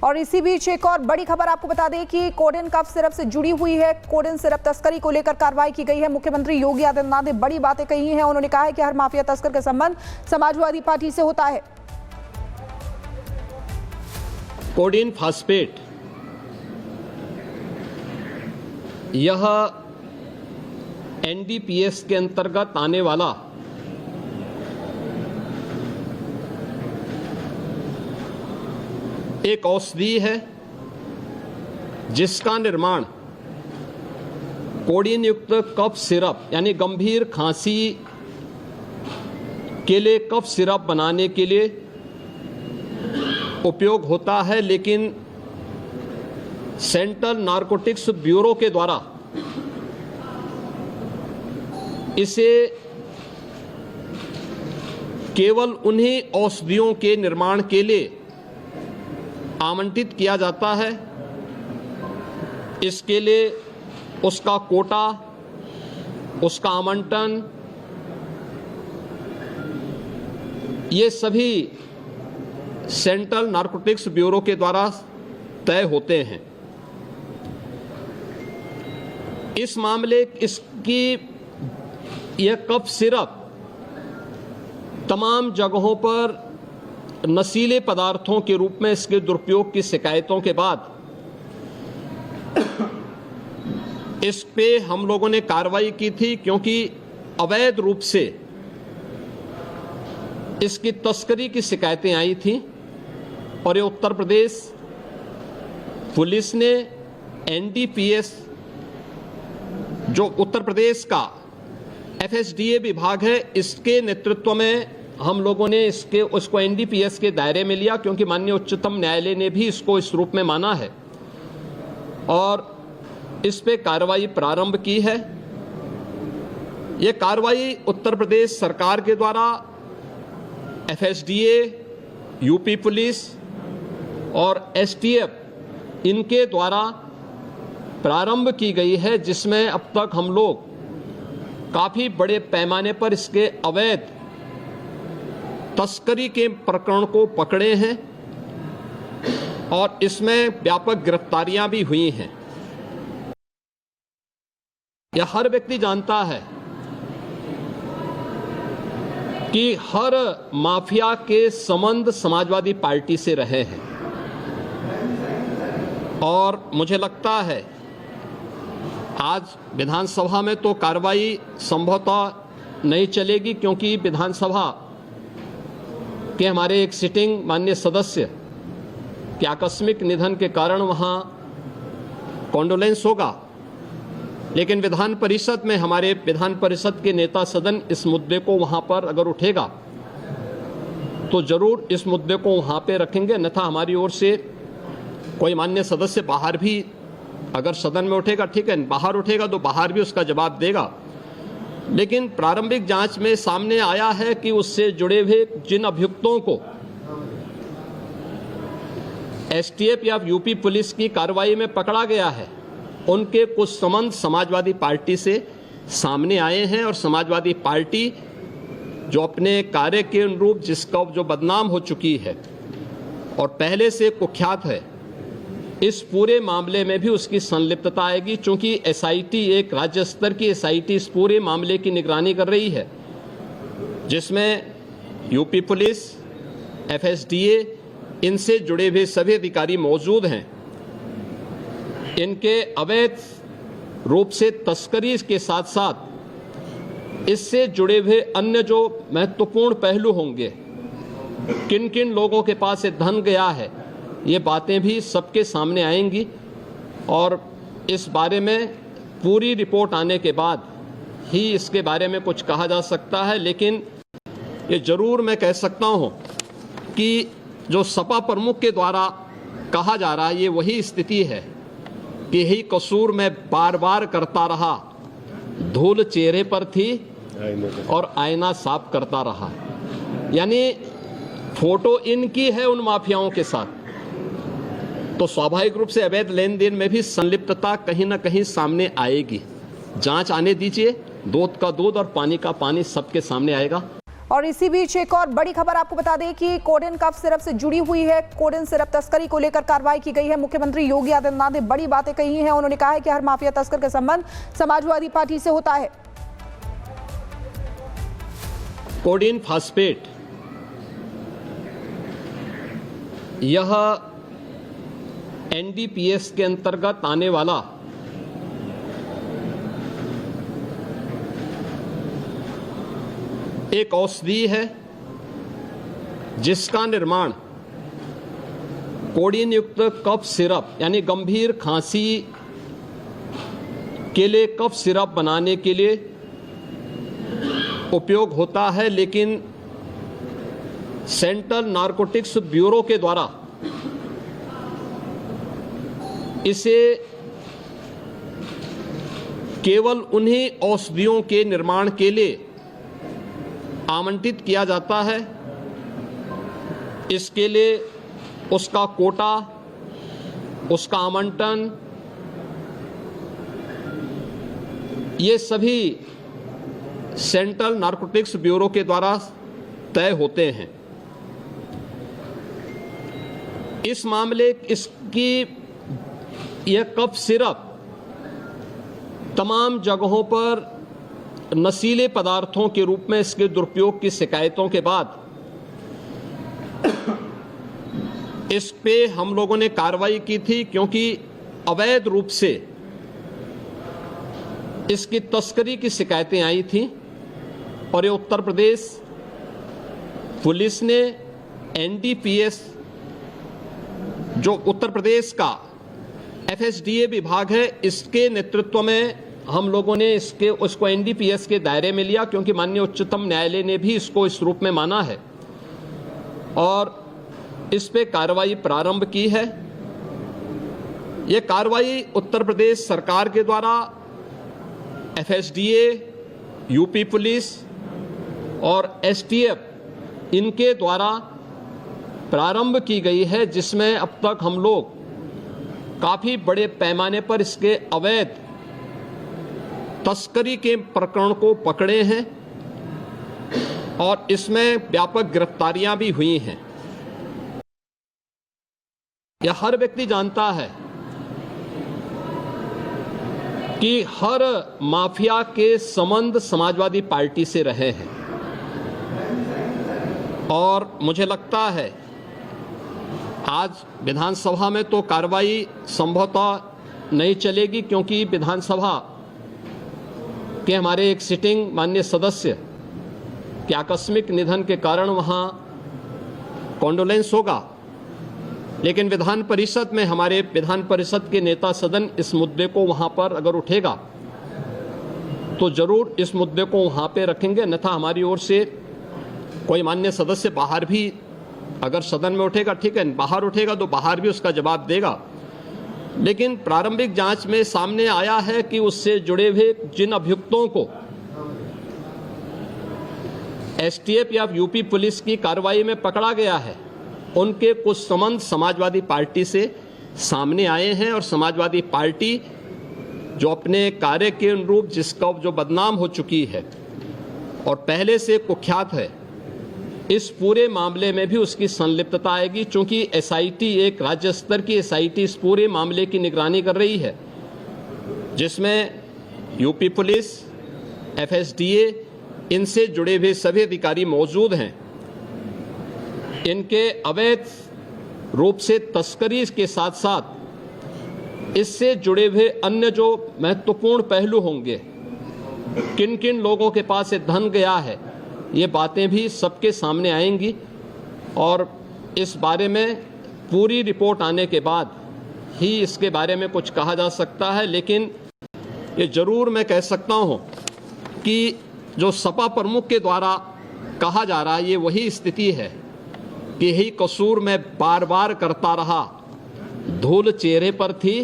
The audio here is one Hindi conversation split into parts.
और इसी बीच एक और बड़ी खबर आपको बता दें कि कोड इन कफ सिरप से जुड़ी हुई है। कोड इन सिरप तस्करी को लेकर कार्रवाई की गई है। मुख्यमंत्री योगी आदित्यनाथ ने बड़ी बातें कही हैं। उन्होंने कहा है कि हर माफिया तस्कर का संबंध समाजवादी पार्टी से होता है। कोडिन फास्फेट यह एनडीपीएस के अंतर्गत आने वाला एक औषधि है जिसका निर्माण कोडीन युक्त कफ सिरप यानी गंभीर खांसी के लिए कफ सिरप बनाने के लिए उपयोग होता है, लेकिन सेंट्रल नारकोटिक्स ब्यूरो के द्वारा इसे केवल उन्हीं औषधियों के निर्माण के लिए आवंटित किया जाता है। इसके लिए उसका कोटा, उसका आवंटन, ये सभी सेंट्रल नारकोटिक्स ब्यूरो के द्वारा तय होते हैं। इस मामले इसकी यह कफ सिरप तमाम जगहों पर नशीले पदार्थों के रूप में इसके दुरुपयोग की शिकायतों के बाद इस पे हम लोगों ने कार्रवाई की थी, क्योंकि अवैध रूप से इसकी तस्करी की शिकायतें आई थी और ये उत्तर प्रदेश पुलिस ने एनडीपीएस जो उत्तर प्रदेश का एफएसडीए विभाग है, इसके नेतृत्व में हम लोगों ने उसको एनडीपीएस के दायरे में लिया, क्योंकि माननीय उच्चतम न्यायालय ने भी इसको इस रूप में माना है और इस पे कार्रवाई प्रारंभ की है। ये कार्रवाई उत्तर प्रदेश सरकार के द्वारा एफएसडीए, यूपी पुलिस और एसटीएफ इनके द्वारा प्रारंभ की गई है, जिसमें अब तक हम लोग काफी बड़े पैमाने पर इसके अवैध तस्करी के प्रकरण को पकड़े हैं और इसमें व्यापक गिरफ्तारियां भी हुई हैं। यह हर व्यक्ति जानता है कि हर माफिया के संबंध समाजवादी पार्टी से रहे हैं और मुझे लगता है आज विधानसभा में तो कार्रवाई संभवतः नहीं चलेगी, क्योंकि विधानसभा के हमारे एक सिटिंग माननीय सदस्य के आकस्मिक निधन के कारण वहां कॉन्डोलेंस होगा, लेकिन विधान परिषद में हमारे विधान परिषद के नेता सदन इस मुद्दे को वहां पर अगर उठेगा तो जरूर इस मुद्दे को वहां पे रखेंगे, अन्यथा हमारी ओर से कोई माननीय सदस्य बाहर भी अगर सदन में उठेगा ठीक है, बाहर उठेगा तो बाहर भी उसका जवाब देगा। लेकिन प्रारंभिक जांच में सामने आया है कि उससे जुड़े हुए जिन अभियुक्तों को एसटीएफ या यूपी पुलिस की कार्रवाई में पकड़ा गया है, उनके कुछ संबंध समाजवादी पार्टी से सामने आए हैं और समाजवादी पार्टी जो अपने कार्य के अनुरूप जिसका जो बदनाम हो चुकी है और पहले से कुख्यात है, इस पूरे मामले में भी उसकी संलिप्तता आएगी। चूंकि एसआईटी एक राज्य स्तर की एसआईटी इस पूरे मामले की निगरानी कर रही है, जिसमें यूपी पुलिस, एफएसडीए, इनसे जुड़े हुए सभी अधिकारी मौजूद हैं। इनके अवैध रूप से तस्करी के साथ साथ इससे जुड़े हुए अन्य जो महत्वपूर्ण पहलू होंगे, किन किन लोगों के पास ये धन गया है, ये बातें भी सबके सामने आएंगी और इस बारे में पूरी रिपोर्ट आने के बाद ही इसके बारे में कुछ कहा जा सकता है। लेकिन ये जरूर मैं कह सकता हूँ कि जो सपा प्रमुख के द्वारा कहा जा रहा है, ये वही स्थिति है कि यही कसूर मैं बार बार करता रहा, धूल चेहरे पर थी और आईना साफ करता रहा। यानी फोटो इनकी है उन माफियाओं के साथ, तो स्वाभाविक रूप से अवैध लेन देन में भी संलिप्तता कहीं ना कहीं सामने आएगी। जांच आने दीजिए, दूध का दूध और पानी का पानी सबके सामने आएगा। और इसी बीच एक और बड़ी खबर आपको बता दें कि कोडेन कफ सिरप से जुड़ी हुई है। कोडेन सिरप तस्करी को लेकर कार्रवाई की गई है। मुख्यमंत्री योगी आदित्यनाथ ने बड़ी बातें कही हैं। उन्होंने कहा है कि हर माफिया तस्कर का संबंध समाजवादी पार्टी से होता है। कोडेन फास्फेट यह एनडीपीएस के अंतर्गत आने वाला एक औषधि है जिसका निर्माण कोडीन युक्त कफ सिरप यानी गंभीर खांसी के लिए कफ सिरप बनाने के लिए उपयोग होता है, लेकिन सेंट्रल नारकोटिक्स ब्यूरो के द्वारा इसे केवल उन्हीं औषधियों के निर्माण के लिए आवंटित किया जाता है। इसके लिए उसका कोटा, उसका आवंटन, ये सभी सेंट्रल नारकोटिक्स ब्यूरो के द्वारा तय होते हैं। इस मामले इसकी यह कफ सिरप तमाम जगहों पर नशीले पदार्थों के रूप में इसके दुरुपयोग की शिकायतों के बाद इस पे हम लोगों ने कार्रवाई की थी, क्योंकि अवैध रूप से इसकी तस्करी की शिकायतें आई थी और ये उत्तर प्रदेश पुलिस ने एनडीपीएस जो उत्तर प्रदेश का एफएसडीए विभाग है, इसके नेतृत्व में हम लोगों ने उसको एनडीपीएस के दायरे में लिया, क्योंकि माननीय उच्चतम न्यायालय ने भी इसको इस रूप में माना है और इस पे कार्रवाई प्रारंभ की है। ये कार्रवाई उत्तर प्रदेश सरकार के द्वारा एफएसडीए, यूपी पुलिस और एसटीएफ इनके द्वारा प्रारंभ की गई है, जिसमें अब तक हम लोग काफी बड़े पैमाने पर इसके अवैध तस्करी के प्रकरण को पकड़े हैं और इसमें व्यापक गिरफ्तारियां भी हुई हैं। यह हर व्यक्ति जानता है कि हर माफिया के संबंध समाजवादी पार्टी से रहे हैं और मुझे लगता है आज विधानसभा में तो कार्रवाई संभवतः नहीं चलेगी, क्योंकि विधानसभा के हमारे एक सिटिंग माननीय सदस्य के आकस्मिक निधन के कारण वहां कॉन्डोलेंस होगा, लेकिन विधान परिषद में हमारे विधान परिषद के नेता सदन इस मुद्दे को वहां पर अगर उठेगा तो जरूर इस मुद्दे को वहां पे रखेंगे, अन्यथा हमारी ओर से कोई माननीय सदस्य बाहर भी अगर सदन में उठेगा ठीक है, बाहर उठेगा तो बाहर भी उसका जवाब देगा। लेकिन प्रारंभिक जांच में सामने आया है कि उससे जुड़े हुए जिन अभियुक्तों को एसटीएफ या यूपी पुलिस की कार्रवाई में पकड़ा गया है, उनके कुछ संबंध समाजवादी पार्टी से सामने आए हैं और समाजवादी पार्टी जो अपने कार्य के अनुरूप जिसका जो बदनाम हो चुकी है और पहले से कुख्यात है, इस पूरे मामले में भी उसकी संलिप्तता आएगी। चूंकि एसआईटी एक राज्य स्तर की एसआईटी इस पूरे मामले की निगरानी कर रही है, जिसमें यूपी पुलिस, एफएसडीए, इनसे जुड़े हुए सभी अधिकारी मौजूद हैं। इनके अवैध रूप से तस्करी के साथ साथ इससे जुड़े हुए अन्य जो महत्वपूर्ण पहलू होंगे, किन किन लोगों के पास ये धन गया है, ये बातें भी सबके सामने आएंगी और इस बारे में पूरी रिपोर्ट आने के बाद ही इसके बारे में कुछ कहा जा सकता है। लेकिन ये जरूर मैं कह सकता हूँ कि जो सपा प्रमुख के द्वारा कहा जा रहा है, ये वही स्थिति है कि यही कसूर मैं बार बार करता रहा, धूल चेहरे पर थी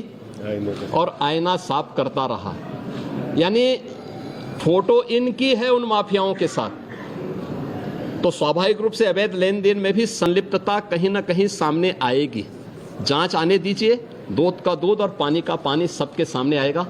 और आईना साफ करता रहा। यानी फोटो इनकी है उन माफियाओं के साथ, तो स्वाभाविक रूप से अवैध लेन देन में भी संलिप्तता कहीं ना कहीं सामने आएगी। जांच आने दीजिए, दूध का दूध और पानी का पानी सबके सामने आएगा।